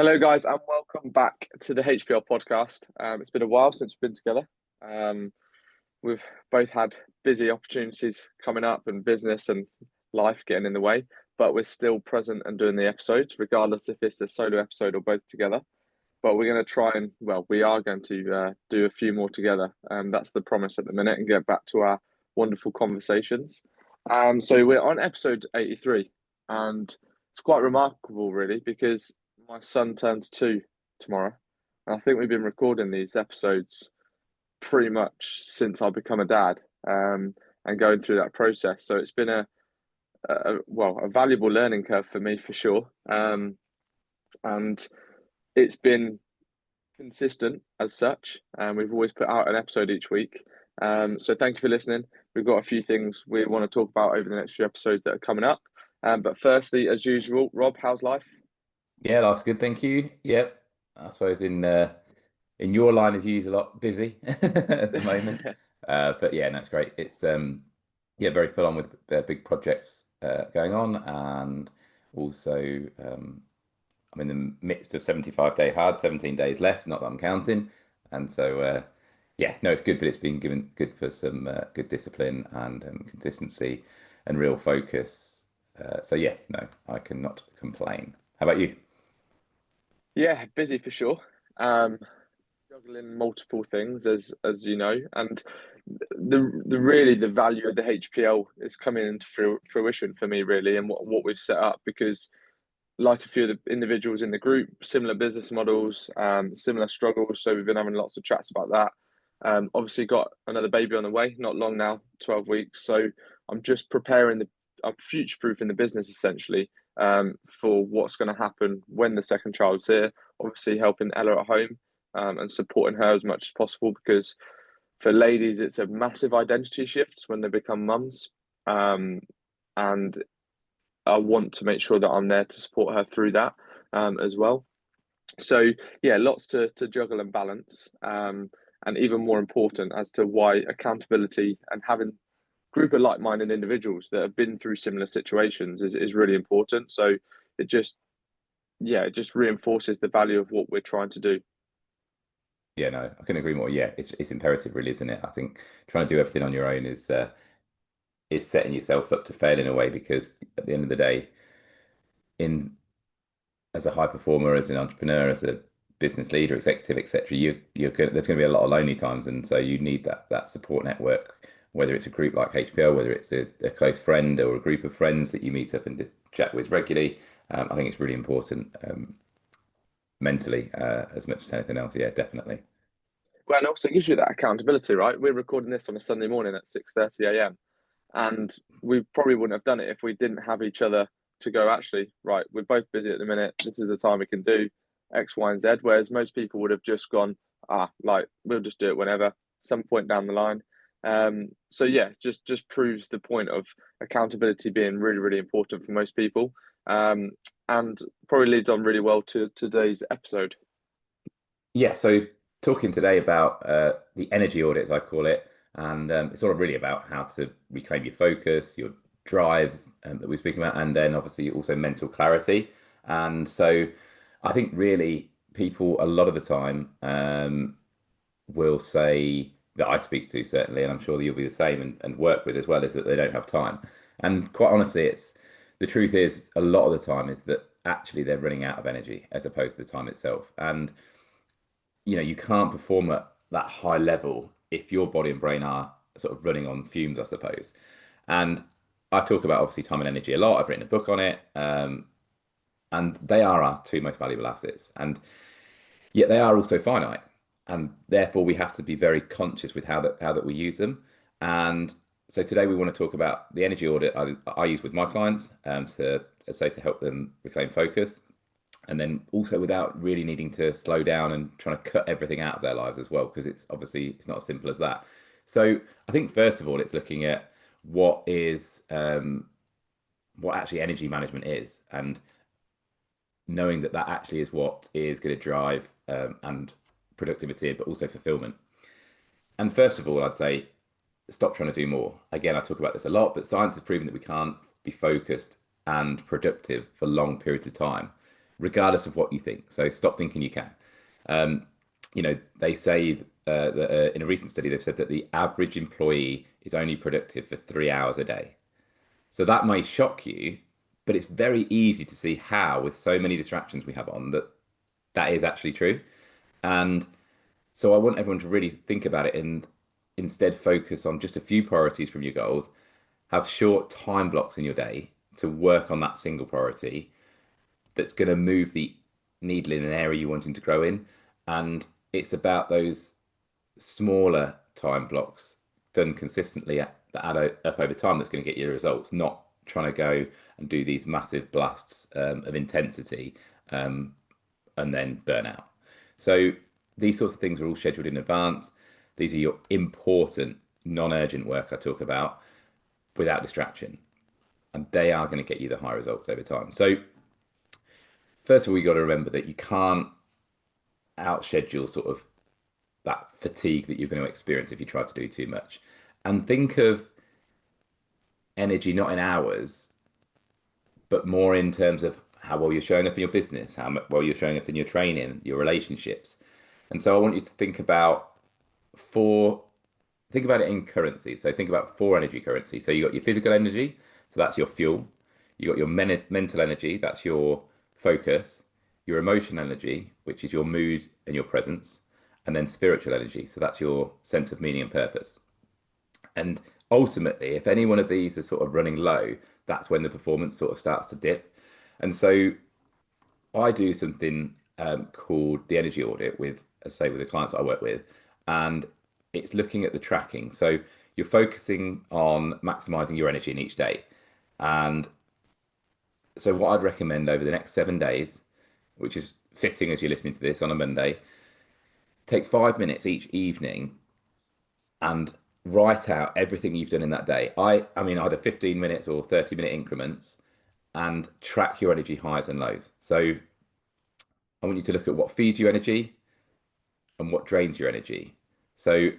Hello, guys, and welcome back to the HPL podcast. It's been a while since we've been together. Um, we've both had busy opportunities coming up and business and life getting in the way, but we're still present and doing the episodes, regardless if it's a solo episode or both together. But we're going to try and, well, we are going to do a few more together. That's the promise at the minute and get back to our wonderful conversations. So we're on episode 83, and it's quite remarkable, really, because my son turns 2 tomorrow. And I think we've been recording these episodes pretty much since I've become a dad, and going through that process. So it's been a valuable learning curve for me for sure. And it's been consistent as such, and we've always put out an episode each week. So thank you for listening. We've got a few things we want to talk about over the next few episodes that are coming up. But firstly, as usual, Rob, how's life? Yeah, life's good, thank you. Yep. I suppose in your line of use a lot busy at the moment. But yeah, no, it's great. It's yeah, very full on with big projects going on, and also I'm in the midst of 75-day hard, 17 days left, not that I'm counting. And so yeah, no, it's good, but it's been given good for some good discipline and consistency and real focus. So yeah, no, I cannot complain. How about you? Yeah, busy for sure. Um, Juggling multiple things, as you know, and the really the value of the HPL is coming into fruition for me, really, and what we've set up, because like a few of the individuals in the group, similar business models, similar struggles. So we've been having lots of chats about that. Obviously got another baby on the way, not long now, 12 weeks. So I'm just I'm future proofing the business essentially, for what's going to happen when the second child's here. Obviously helping Ella at home, and supporting her as much as possible, because for ladies, it's a massive identity shift when they become mums. Um, and I want to make sure that I'm there to support her through that, as well. So yeah, lots to juggle and balance, and even more important as to why accountability and having a group of like-minded individuals that have been through similar situations is really important. So it just it just reinforces the value of what we're trying to do. Yeah, no, I couldn't agree more. Yeah, it's imperative, really, isn't it? I think trying to do everything on your own is setting yourself up to fail in a way, because at the end of the day, in as a high performer, as an entrepreneur, as a business leader, executive, etc., there's going to be a lot of lonely times, and so you need that support network, whether it's a group like HPL, whether it's a close friend or a group of friends that you meet up and chat with regularly. I think it's really important mentally as much as anything else. Yeah, definitely. Well, and also gives you that accountability, right? We're recording this on a Sunday morning at 6:30 a.m. and we probably wouldn't have done it if we didn't have each other to go, actually, right, we're both busy at the minute, this is the time we can do X, Y, and Z. Whereas most people would have just gone, like, we'll just do it whenever, some point down the line. So yeah, just proves the point of accountability being really, really important for most people. um, and probably leads on really well to today's episode. Yeah, so talking today about the energy audit, as I call it, and it's all really about how to reclaim your focus, your drive that we're speaking about, and then obviously also mental clarity. And so I think really people a lot of the time will say that I speak to certainly, and I'm sure that you'll be the same and work with as well, is that they don't have time. And quite honestly, it's the truth is a lot of the time is that actually they're running out of energy as opposed to the time itself. And you can't perform at that high level if your body and brain are sort of running on fumes, I suppose. And I talk about obviously time and energy a lot. I've written a book on it, and they are our two most valuable assets. And yet they are also finite, and therefore we have to be very conscious with how that we use them. And so today we want to talk about the energy audit I use with my clients, to as I say, to help them reclaim focus, and then also without really needing to slow down and trying to cut everything out of their lives as well, because it's not as simple as that. So I think first of all, it's looking at what actually energy management is, and knowing that that actually is what is going to drive and productivity, but also fulfillment. And first of all, I'd say stop trying to do more. Again, I talk about this a lot, but science has proven that we can't be focused and productive for long periods of time regardless of what you think. So stop thinking you can. Um, they say that in a recent study, they've said that the average employee is only productive for 3 hours a day. So that may shock you, but it's very easy to see how, with so many distractions we have on, that that is actually true. And so I want everyone to really think about it and instead focus on just a few priorities from your goals. Have short time blocks in your day to work on that single priority that's going to move the needle in an area you're wanting to grow in. And it's about those smaller time blocks done consistently that add up over time that's going to get you results, not trying to go and do these massive blasts of intensity um, and then burn out. So these sorts of things are all scheduled in advance. These are your important, non-urgent work I talk about without distraction, and they are going to get you the high results over time. So first of all, you got to remember that you can't outschedule sort of that fatigue that you're going to experience if you try to do too much. And think of energy not in hours, but more in terms of how well you're showing up in your business, how well you're showing up in your training, your relationships. And so I want you to four, think about it in currency. So think about four energy currencies. So you got your physical energy, so that's your fuel. You got your mental energy, that's your focus, your emotional energy, which is your mood and your presence, and then spiritual energy. So that's your sense of meaning and purpose. And ultimately, if any one of these are sort of running low, that's when the performance sort of starts to dip. And so I do something called the energy audit with, as I say, with the clients I work with, and it's looking at the tracking. So you're focusing on maximizing your energy in each day. And so what I'd recommend over the next 7 days, which is fitting as you're listening to this on a Monday, take 5 minutes each evening and write out everything you've done in that day. I mean, either 15 minutes or 30-minute increments, and track your energy highs and lows. So I want you to look at what feeds you energy and what drains your energy. So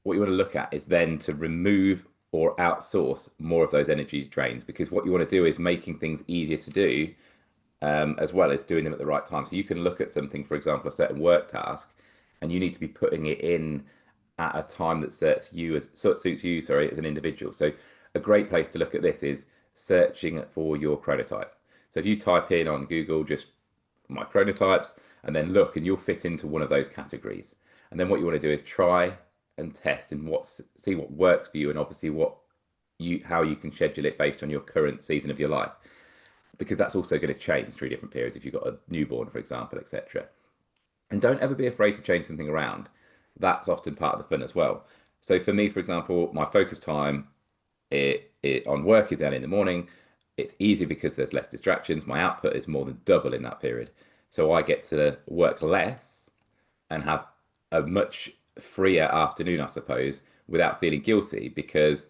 what you want to look at is then to remove or outsource more of those energy drains, because what you want to do is making things easier to do, as well as doing them at the right time. So you can look at something, for example, a certain work task, and you need to be putting it in at a time that suits you, sorry, as an individual. So a great place to look at this is searching for your chronotype. So if you type in on Google just my chronotypes and then look, and you'll fit into one of those categories. And then what you want to do is try and test and see what works for you, and obviously how you can schedule it based on your current season of your life, because that's also going to change through different periods if you've got a newborn, for example, etc. And don't ever be afraid to change something around. That's often part of the fun as well. So for me, for example, my focus time on work is early in the morning. It's easy because there's less distractions. My output is more than double in that period. So I get to work less and have a much freer afternoon, I suppose, without feeling guilty, because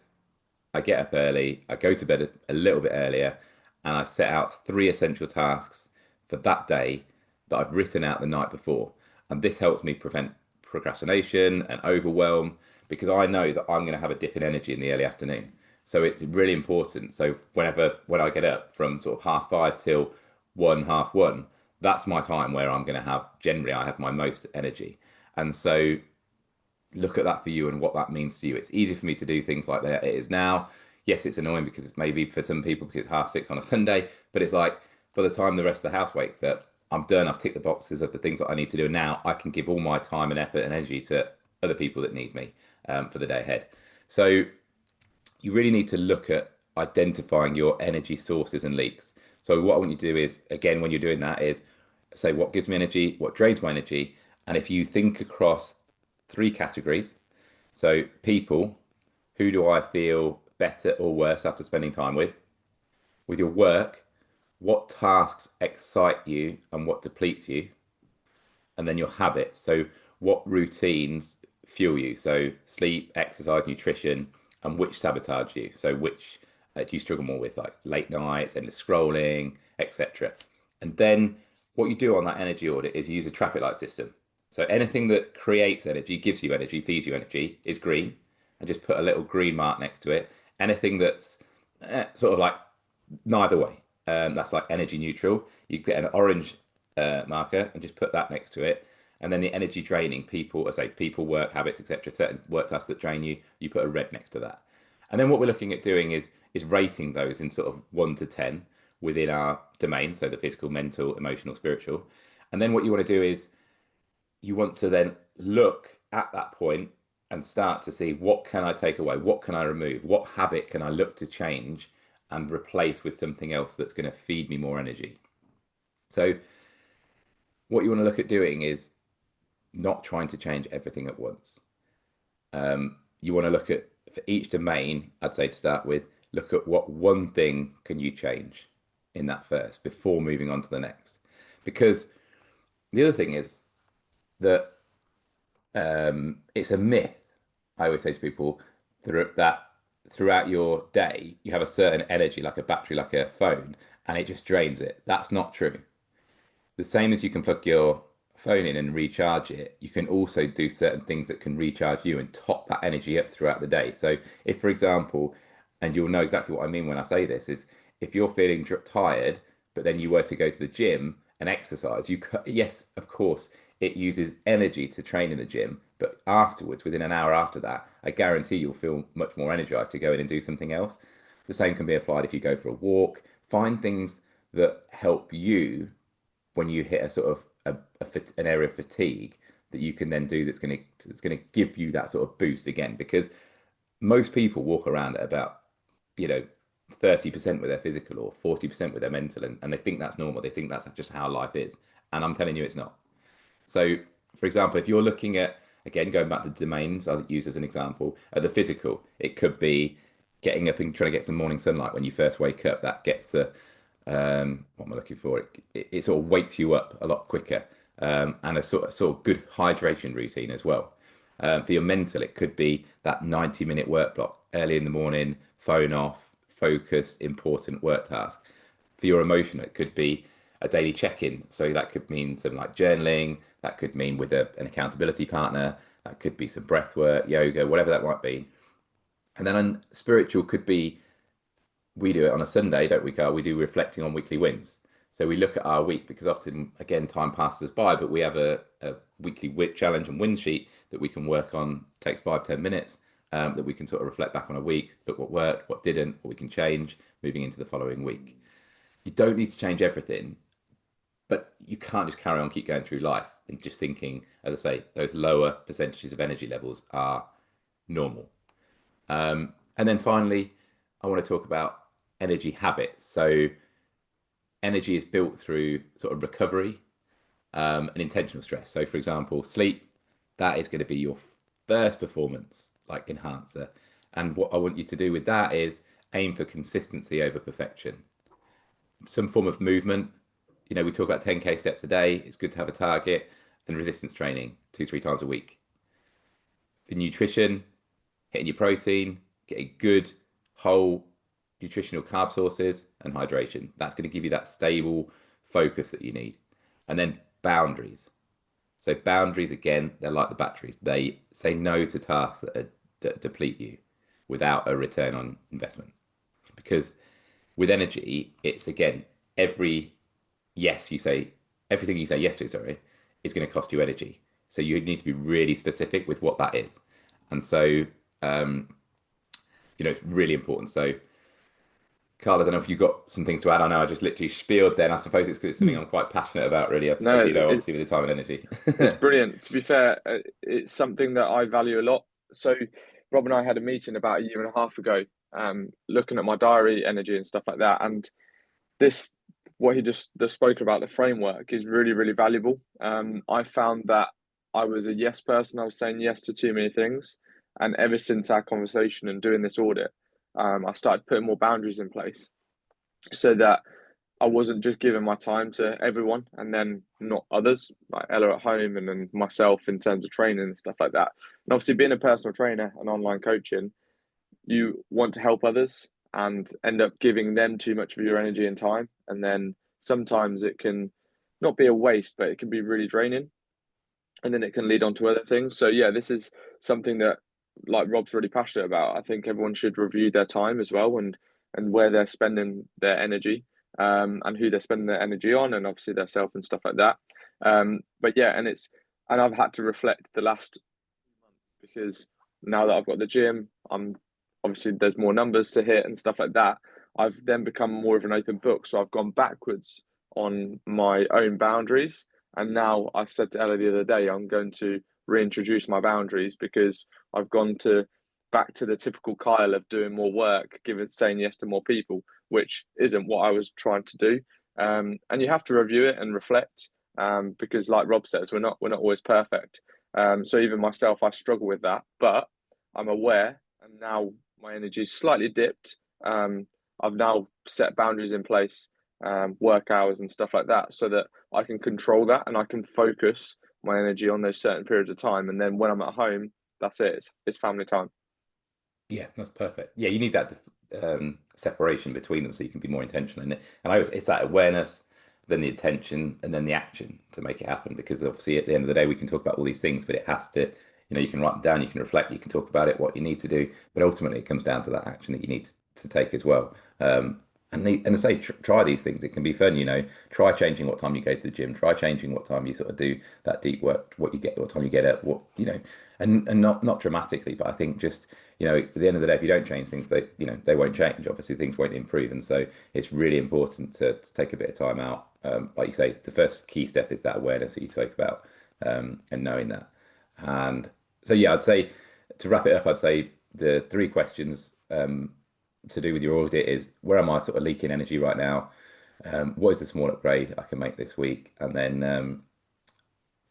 I get up early, I go to bed a little bit earlier, and I set out 3 essential tasks for that day that I've written out the night before. And this helps me prevent procrastination and overwhelm, because I know that I'm going to have a dip in energy in the early afternoon. So it's really important. So when I get up from sort of 5:30 till 1:30, that's my time where I'm going to generally I have my most energy. And so look at that for you and what that means to you. It's easy for me to do things like that it is now. Yes, it's annoying because it's maybe for some people because it's 6:30 on a Sunday, but it's like by the time the rest of the house wakes up, I'm done. I've ticked the boxes of the things that I need to do. Now I can give all my time and effort and energy to other people that need me for the day ahead. So you really need to look at identifying your energy sources and leaks. So what I want you to do is, again, when you're doing that, is say what gives me energy, what drains my energy. And if you think across 3 categories, so people, who do I feel better or worse after spending time with? With your work, what tasks excite you and what depletes you? And then your habits. So what routines fuel you? So sleep, exercise, nutrition, and which sabotage you? So which do you struggle more with, like late nights, endless scrolling, etc. And then what you do on that energy audit is you use a traffic light system. So anything that creates energy, gives you energy, feeds you energy is green, and just put a little green mark next to it. Anything that's sort of like neither way, that's like energy neutral. You get an orange marker and just put that next to it. And then the energy draining people, I say people, work habits, etc., certain work tasks that drain you, you put a red next to that. And then what we're looking at doing is rating those in sort of 1 to 10 within our domain, so the physical, mental, emotional, spiritual. And then what you want to do is you want to then look at that point and start to see what can I take away, what can I remove, what habit can I look to change and replace with something else that's going to feed me more energy. So what you want to look at doing is not trying to change everything at once. You want to look at, for each domain, I'd say to start with, look at what one thing can you change in that first before moving on to the next. Because the other thing is that it's a myth. I always say to people that throughout your day, you have a certain energy, like a battery, like a phone, and it just drains it. That's not true. The same as you can plug your phone in and recharge it, you can also do certain things that can recharge you and top that energy up throughout the day. So, if, for example, and you'll know exactly what I mean when I say this, is if you're feeling tired, but then you were to go to the gym and exercise, yes, of course, it uses energy to train in the gym, but afterwards, within an hour after that, I guarantee you'll feel much more energized to go in and do something else. The same can be applied if you go for a walk. Find things that help you when you hit a sort of an area of fatigue that you can then do that's going to give you that sort of boost again, because most people walk around at about, 30% with their physical or 40% with their mental, and they think that's normal. They think that's just how life is, and I'm telling you it's not. So, for example, if you're looking at, again, going back to the domains I'll use as an example, at the physical, it could be getting up and trying to get some morning sunlight when you first wake up. That gets the, what am I looking for? It sort of wakes you up a lot quicker, and a sort of good hydration routine as well. For your mental, it could be that 90-minute work block early in the morning, phone off, focus, important work task. For your emotional, it could be a daily check-in. So that could mean some like journaling, that could mean with an accountability partner, that could be some breath work, yoga, whatever that might be. And then on spiritual could be, we do it on a Sunday, don't we, Carl? We do reflecting on weekly wins. So we look at our week because often, again, time passes us by, but we have a weekly wit challenge and win sheet that we can work on. Takes 5-10 minutes, that we can sort of reflect back on a week, look what worked, what didn't, what we can change moving into the following week. You don't need to change everything, but you can't just carry on, keep going through life and just thinking, as I say, those lower percentages of energy levels are normal. And then finally, I want to talk about energy habits. So energy is built through sort of recovery, and intentional stress. So for example, sleep, that is going to be your first performance like enhancer. And what I want you to do with that is aim for consistency over perfection. Some form of movement. We talk about 10K steps a day. It's good to have a target, and resistance training 2-3 times a week. For nutrition, hitting your protein, getting good whole nutritional carb sources and hydration. That's going to give you that stable focus that you need. And then boundaries. So boundaries, again, they're like the batteries. They say no to tasks that deplete you without a return on investment. Because with energy, it's again, everything you say yes to, sorry, is going to cost you energy. So you need to be really specific with what that is. And so, it's really important. So, Carl, I don't know if you've got some things to add. I know I just literally spieled then. I suppose it's because it's something I'm quite passionate about, really, as No, you know, obviously with the time and energy. it's brilliant. To be fair, it's something that I value a lot. So, Rob and I had a meeting about a year and a half ago, looking at my diary energy and stuff like that. And this, what he just spoke about, the framework is really, really valuable. I found that I was a yes person. I was saying yes to too many things. And ever since our conversation and doing this audit, I started putting more boundaries in place so that I wasn't just giving my time to everyone and then not others, like Ella at home and then myself in terms of training and stuff like that. And obviously, being a personal trainer and online coaching, you want to help others and end up giving them too much of your energy and time. And then sometimes it can not be a waste, but it can be really draining. And then it can lead on to other things. So, yeah, this is something that, like Rob's really passionate about. I think everyone should review their time as well and where they're spending their energy. and who they're spending their energy on, and obviously their self and stuff like that. But yeah, and I've had to reflect the last month because now that I've got the gym, I'm obviously there's more numbers to hit and stuff like that. I've then become more of an open book, so I've gone backwards on my own boundaries, and now I said to Ella the other day I'm going to reintroduce my boundaries because I've gone to back to the typical Kyle of doing more work, giving saying yes to more people, which isn't what I was trying to do. And you have to review it and reflect, because, like Rob says, we're not always perfect. So even myself, I struggle with that, but I'm aware, and now my energy's slightly dipped. I've now set boundaries in place, work hours and stuff like that, so that I can control that and I can focus my energy on those certain periods of time. And then when I'm at home, that's it. It's family time. Yeah, that's perfect. Yeah, you need that separation between them so you can be more intentional in it. And it's that awareness, then the attention, and then the action to make it happen. Because obviously, at the end of the day, we can talk about all these things, but it has to, you can write them down, you can reflect, you can talk about it, what you need to do, but ultimately, it comes down to that action that you need to take as well. And to say try these things, it can be fun. Try changing what time you go to the gym, try changing what time you sort of do that deep work, what time you get up, and not dramatically, but I think just at the end of the day, if you don't change things, they won't change. Obviously, things won't improve, and so it's really important to take a bit of time out. Like you say, the first key step is that awareness that you spoke about, and knowing that. And so, yeah, I'd say to wrap it up, I'd say the three questions to do with your audit is where am I sort of leaking energy right now? What is the small upgrade I can make this week? And then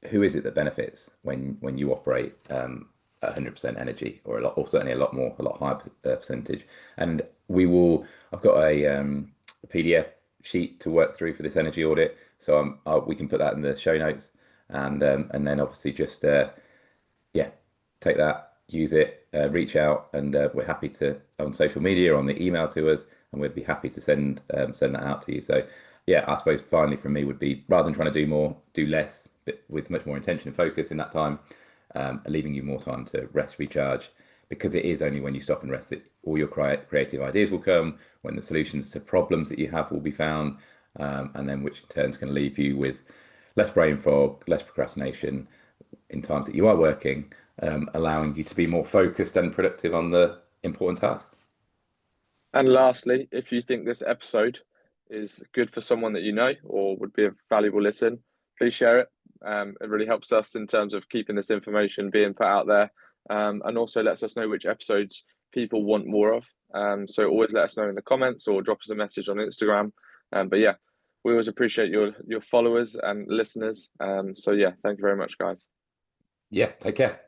who is it that benefits when you operate at 100% energy or certainly a lot higher percentage? And I've got a PDF sheet to work through for this energy audit, so we can put that in the show notes, and then obviously just yeah, take that, use it, reach out, and we're happy to on social media or on the email to us, and we'd be happy to send that out to you. So yeah, I suppose finally from me would be rather than trying to do more, do less, but with much more intention and focus in that time, leaving you more time to rest, recharge, because it is only when you stop and rest that all your creative ideas will come, when the solutions to problems that you have will be found, and then which in turn is going to leave you with less brain fog, less procrastination in times that you are working, allowing you to be more focused and productive on the important tasks. And lastly, if you think this episode is good for someone that you know or would be a valuable listen, please share it. It really helps us in terms of keeping this information being put out there, and also lets us know which episodes people want more of. So always let us know in the comments or drop us a message on Instagram. But yeah, we always appreciate your followers and listeners. So yeah, thank you very much, guys. Yeah, take care.